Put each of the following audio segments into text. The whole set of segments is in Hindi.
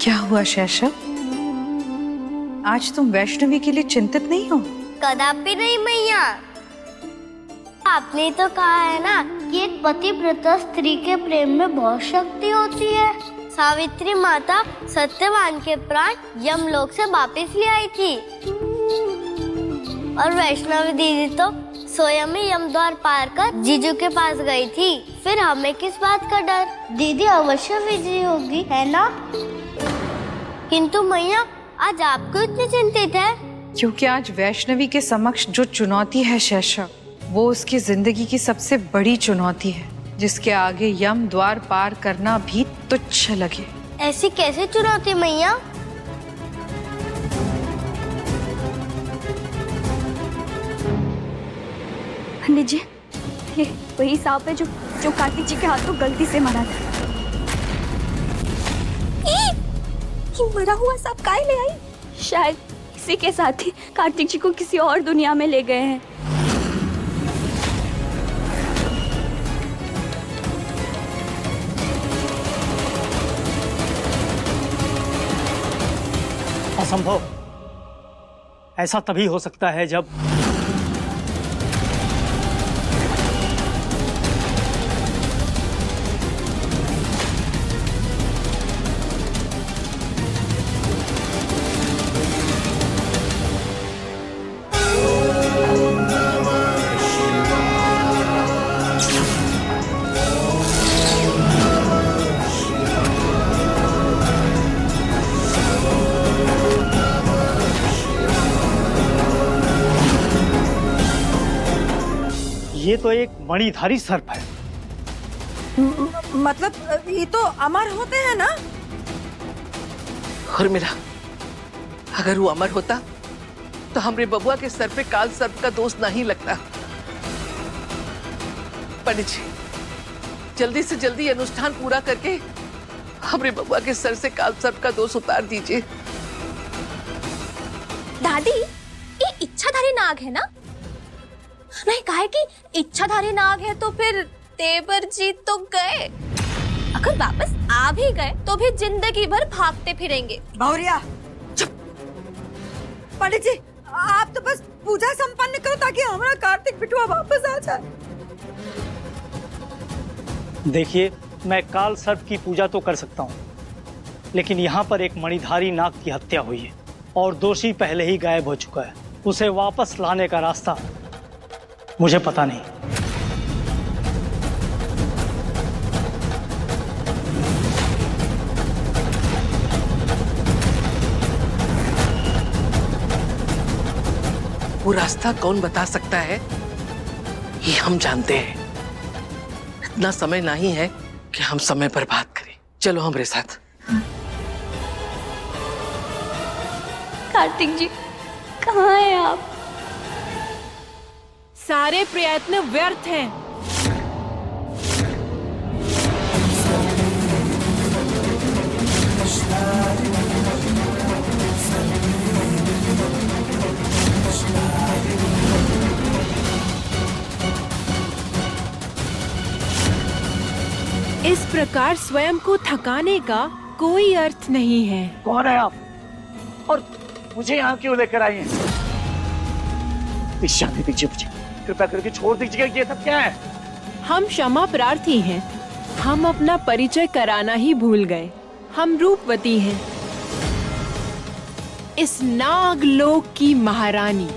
क्या हुआ शैशव? आज तुम वैष्णवी के लिए चिंतित नहीं हो? कदापि नहीं मैया। आपने तो कहा है ना कि एक पतिव्रता स्त्री के प्रेम में बहुत शक्ति होती है। सावित्री माता सत्यवान के प्राण यमलोक से वापस ले आई थी और वैष्णवी दीदी तो स्वयं ही यमद्वार पार कर जीजू के पास गई थी। फिर हमें किस बात का डर? दीदी अवश्य विजयी होगी, है ना? किंतु मैया आज आप क्यों इतने चिंतित है? क्योंकि आज वैष्णवी के समक्ष जो चुनौती है शैशव, वो उसकी जिंदगी की सबसे बड़ी चुनौती है, जिसके आगे यम द्वार पार करना भी तुच्छ लगे। ऐसी कैसी चुनौती मैया? पंडित जी, ये वही सांप है जो कार्तिक जी के हाथों गलती से मरा था। ये मरा हुआ सांप काहे ले आई? शायद इसी के साथ ही कार्तिक जी को किसी और दुनिया में ले गए हैं। असंभव। ऐसा तभी हो सकता है जब ये तो एक मणिधारी सर्प है। मतलब ये तो अमर होते हैं ना? और मेरा अगर वो अमर होता तो हमरे बबुआ के सर पे काल सर्प का दोष नहीं लगता। पंडित जी, जल्दी से जल्दी अनुष्ठान पूरा करके हमरे बबुआ के सर से काल सर्प का दोष उतार दीजिए। दादी, ये इच्छाधारी नाग है ना? नहीं, काहे कि इच्छाधारी नाग है तो फिर तेवर जी तो गए। अगर वापस आ भी गए तो भी जिंदगी भर भागते फिरेंगे। भौरिया, चुप। पंडित जी, आप तो बस पूजा संपन्न करो ताकि हमारा कार्तिक बिटुआ वापस आ जाए। देखिए, मैं काल सर्प की पूजा तो कर सकता हूँ, लेकिन यहाँ पर एक मणिधारी नाग की हत्या हुई है और दोषी पहले ही गायब हो चुका है। उसे वापस लाने का रास्ता मुझे पता नहीं। वो रास्ता कौन बता सकता है, ये हम जानते हैं। इतना समय नहीं है कि हम समय पर बात करें। चलो हमारे साथ। कार्तिक जी, कहाँ हैं आप? सारे प्रयत्न व्यर्थ हैं। इस प्रकार स्वयं को थकाने का कोई अर्थ नहीं है। कौन है आप और मुझे यहाँ क्यों लेकर आई हैं? जाने दीजिए मुझे, कृपया करके छोड़ दीजिए। ये सब क्या है? हम क्षमा प्रार्थी हैं। हम अपना परिचय कराना ही भूल गए। हम रूपवती हैं, इस नाग लोक की महारानी,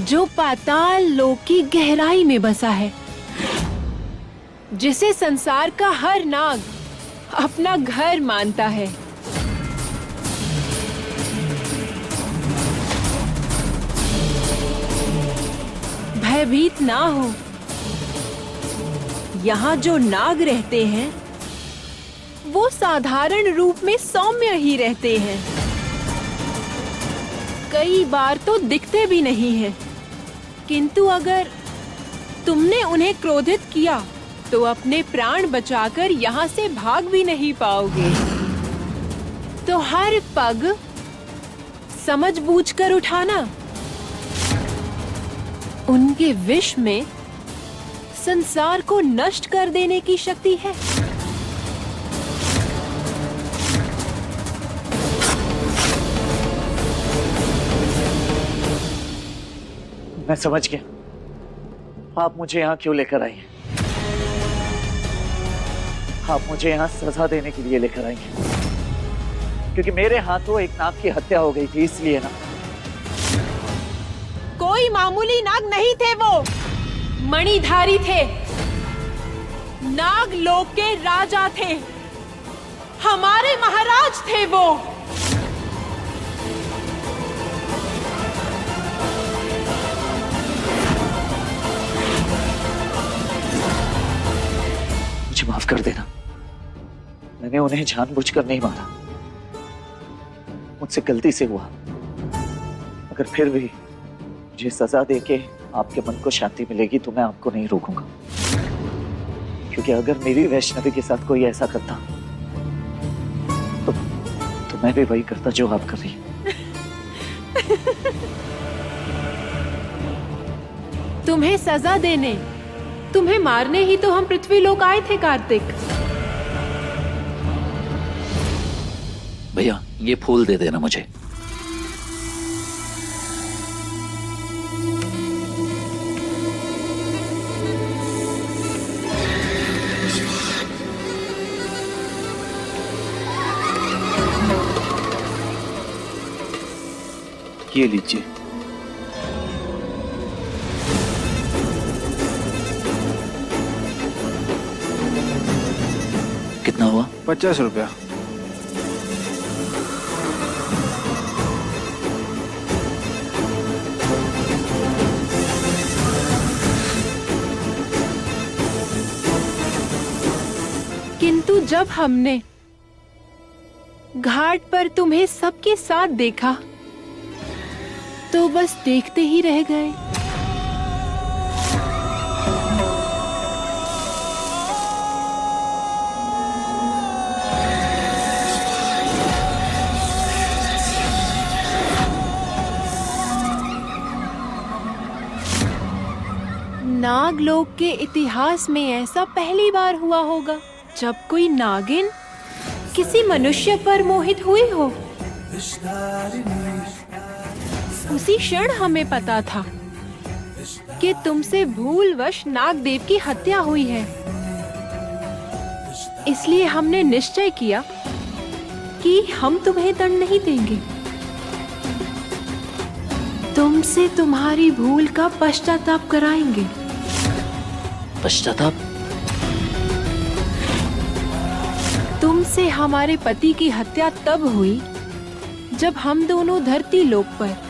जो पाताल लोक की गहराई में बसा है, जिसे संसार का हर नाग अपना घर मानता है। भयभीत ना हो। यहाँ जो नाग रहते हैं वो साधारण रूप में सौम्य ही रहते हैं। कई बार तो दिखते भी नहीं हैं। किंतु अगर तुमने उन्हें क्रोधित किया तो अपने प्राण बचाकर यहाँ से भाग भी नहीं पाओगे। तो हर पग समझ बूझकर उठाना। उनके विष में संसार को नष्ट कर देने की शक्ति है। मैं समझ गया आप मुझे यहाँ क्यों लेकर आई हैं। आप मुझे यहाँ सजा देने के लिए लेकर आई हैं, क्योंकि मेरे हाथों एक नाग की हत्या हो गई थी, इसलिए ना। कोई मामूली नाग नहीं थे वो, मणिधारी थे, नाग लोक के राजा थे, हमारे महाराज थे वो। मुझे माफ कर देना, मैंने उन्हें जानबूझकर नहीं मारा, मुझसे गलती से हुआ। अगर फिर भी मुझे सजा देके आपके मन को शांति मिलेगी तो मैं आपको नहीं रोकूंगा, क्योंकि अगर मेरी वैष्णवी के साथ कोई ऐसा करता तो मैं भी वही करता जो आप कर रही हैं। तुम्हें सजा देने, तुम्हें मारने ही तो हम पृथ्वी लोक आए थे कार्तिक। भैया ये फूल दे देना मुझे। ये लीजिए। कितना हुआ? 50 रुपया। किंतु जब हमने घाट पर तुम्हें सबके साथ देखा तो बस देखते ही रह गए। नागलोक के इतिहास में ऐसा पहली बार हुआ होगा जब कोई नागिन किसी मनुष्य पर मोहित हुई हो। उसी क्षण हमें पता था कि तुमसे भूलवश नागदेव की हत्या हुई है, इसलिए हमने निश्चय किया कि हम तुम्हें दंड नहीं देंगे। तुमसे तुम्हारी भूल का पश्चाताप कराएंगे। पश्चाताप? तुमसे हमारे पति की हत्या तब हुई जब हम दोनों धरती लोक पर